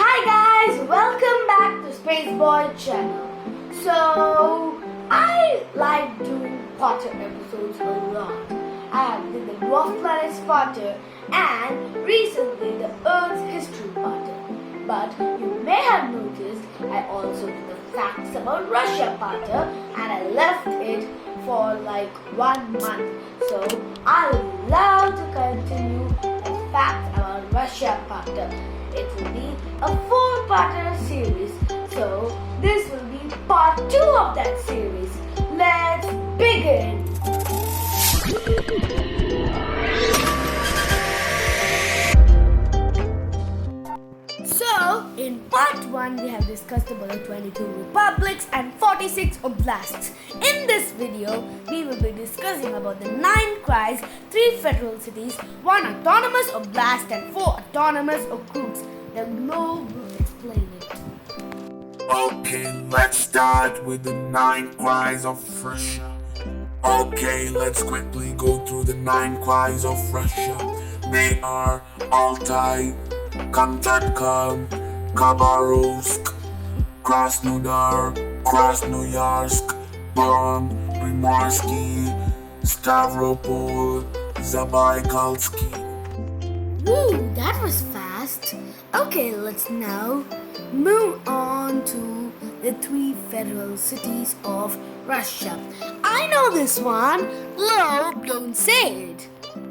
Hi guys, welcome back to Spaceboy channel. So I like doing Potter episodes a lot. I have did the Dwarf Planets Potter and recently the Earth's History Potter. But you may have noticed I also did the Facts About Russia Potter and I left it for like 1 month. So I would love to continue the Facts About Russia Potter. It will be a 4-parter series. So this will be part 2 of that series. Let's begin. So in part 1 we have discussed about the 22 republics and 46 oblasts. In this video we will be discussing about the 9 Krais, 3 federal cities, 1 autonomous oblast and 4 autonomous okrugs. The globe will explain it. Okay, let's start with the 9 Krais of Russia. Okay, let's quickly go through the 9 Krais of Russia. They are Altai, Kamchatka, Khabarovsk, Krasnodar, Krasnoyarsk, Perm, Primorsky, Stavropol, Zabaikalsky. Woo, that was fast. Okay, let's now move on to the 3 federal cities of Russia. I know this one. Globe, don't say it.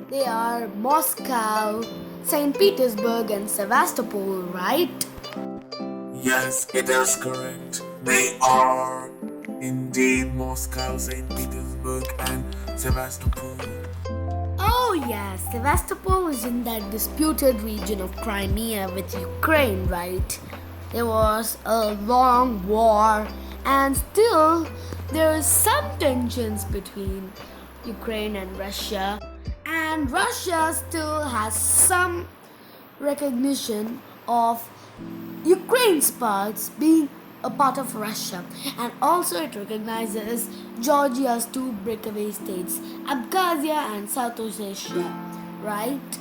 They are Moscow, St. Petersburg and Sevastopol, right? Yes, it is correct. They are indeed Moscow, St. Petersburg, and Sevastopol. Oh yes, Sevastopol is in that disputed region of Crimea with Ukraine, right? There was a long war and still there is some tensions between Ukraine and Russia. And Russia still has some recognition of Ukraine's parts being a part of Russia, and also it recognizes Georgia's 2 breakaway states, Abkhazia and South Ossetia, right?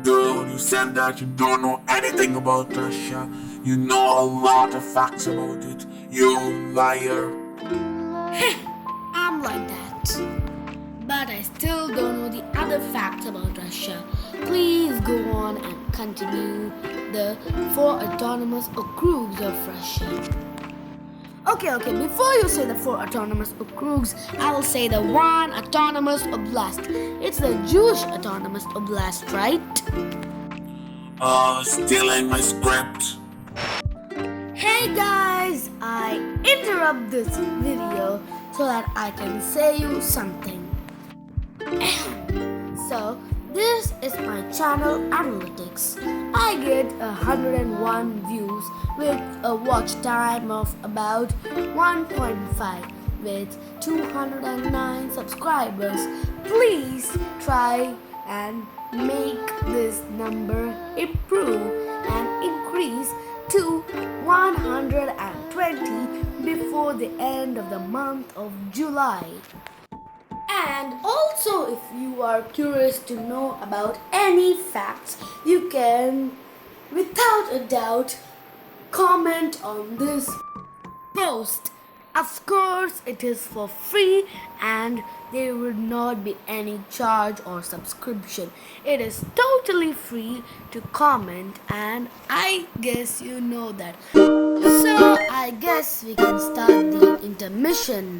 Dude, you said that you don't know anything about Russia. You know a lot of facts about it. You liar. I'm like that. But I still don't know the other facts about Russia. Please go on and continue the 4 autonomous okrugs of Russia. Okay, before you say the 4 autonomous okrugs, I will say the 1 autonomous oblast. It's the Jewish autonomous oblast, right? Stealing my script. Hey guys, I interrupt this video so that I can say you something. So, this is my channel analytics. I get 101 views with a watch time of about 1.5 with 209 subscribers. Please try and make this number improve and increase to 120 before the end of the month of July. And also, if you are curious to know about any facts, you can, without a doubt, comment on this post. Of course, it is for free and there would not be any charge or subscription. It is totally free to comment, and I guess you know that. So, I guess we can start the intermission.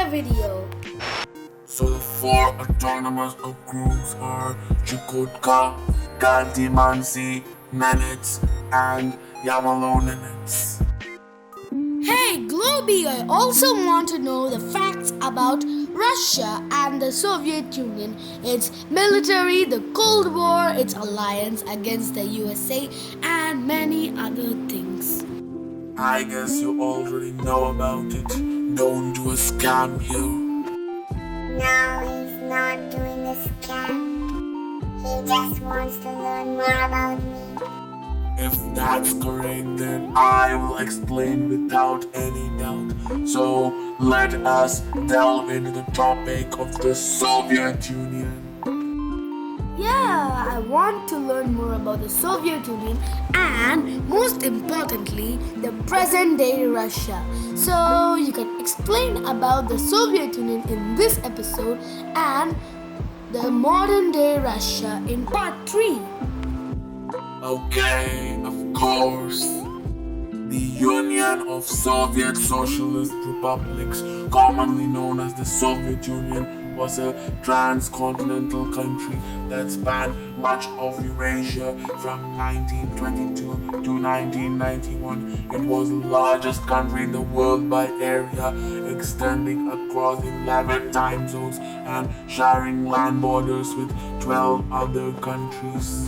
video. So the four autonomous groups are Chukotka, Gantimansi, Nenets, and Yamalo Nenets. Hey Globy, I also want to know the facts about Russia and the Soviet Union, its military, the Cold War, its alliance against the USA, and many other things. I guess you already know about it. Don't do a scam here. No, he's not doing a scam. He just wants to learn more about me. If that's correct, then I will explain without any doubt. So let us delve into the topic of the Soviet Union. Yeah, I want to learn more about the Soviet Union and, most importantly, the present day Russia. So, you can explain about the Soviet Union in this episode and the modern day Russia in part 3. Okay, of course. The Union of Soviet Socialist Republics, commonly known as the Soviet Union, was a transcontinental country that spanned much of Eurasia from 1922 to 1991. It was the largest country in the world by area, extending across 11 time zones and sharing land borders with 12 other countries.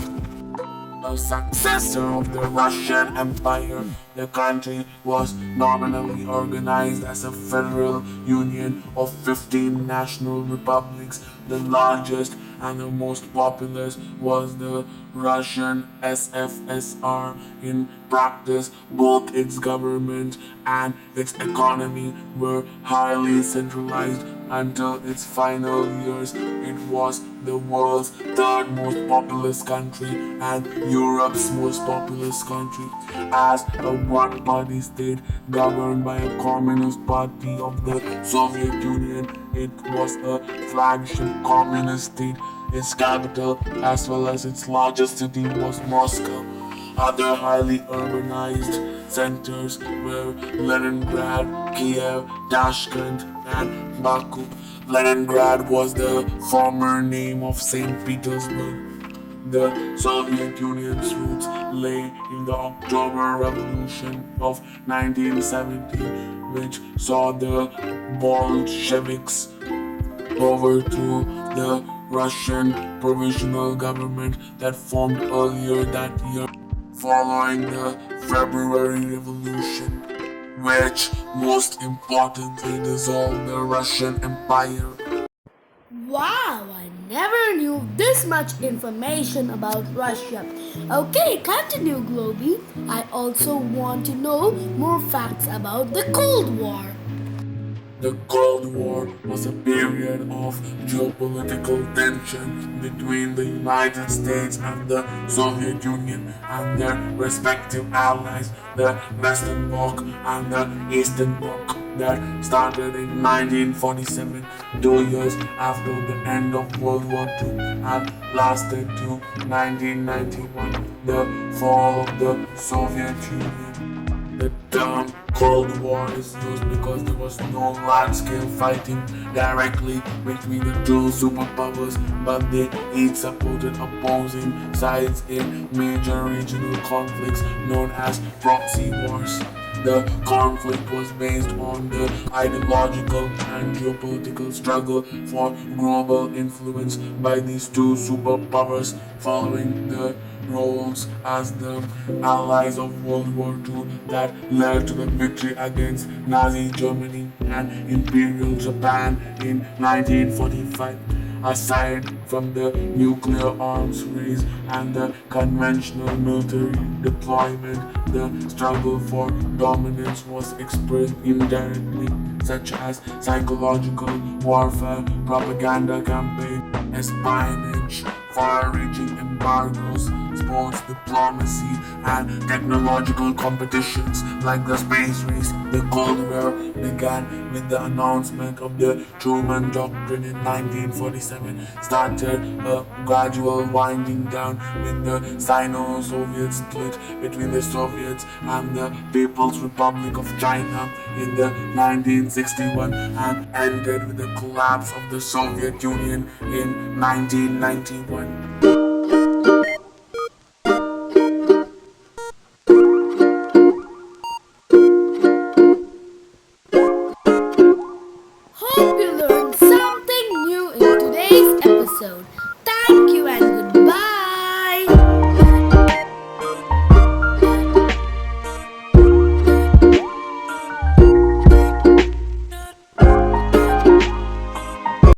A successor of the Russian Empire, the country was nominally organized as a federal union of 15 national republics. The largest and the most populous was the Russian SFSR. In practice, both its government and its economy were highly centralized. Until its final years, it was the world's third most populous country and Europe's most populous country. As a one-party state governed by a communist party of the Soviet Union, it was a flagship communist state. Its capital, as well as its largest city, was Moscow. Other highly urbanized centers were Leningrad, Kiev, Tashkent, and Baku. Leningrad was the former name of St. Petersburg. The Soviet Union's roots lay in the October Revolution of 1917, which saw the Bolsheviks overthrow the Russian provisional government that formed earlier that year. Following the February Revolution, which most importantly dissolved the Russian Empire. Wow, I never knew this much information about Russia. Okay, continue, Globy. I also want to know more facts about the Cold War. The Cold War was a period of geopolitical tension between the United States and the Soviet Union and their respective allies, the Western Bloc and the Eastern Bloc, that started in 1947, 2 years after the end of World War II, and lasted to 1991, the fall of the Soviet Union. The term Cold War is used because there was no large-scale fighting directly between the two superpowers, but they each supported opposing sides in major regional conflicts known as proxy wars. The conflict was based on the ideological and geopolitical struggle for global influence by these two superpowers following the roles as the allies of World War II that led to the victory against Nazi Germany and Imperial Japan in 1945. Aside from the nuclear arms race and the conventional military deployment, the struggle for dominance was expressed indirectly, such as psychological warfare, propaganda campaign, espionage, far-reaching embargoes, sports diplomacy, and technological competitions like the space race. The Cold War began with the announcement of the Truman Doctrine in 1947, started a gradual winding down with the Sino-Soviet split between the Soviets and the People's Republic of China in the 1961, and ended with the collapse of the Soviet Union in 1991. Hope you learned something new in today's episode.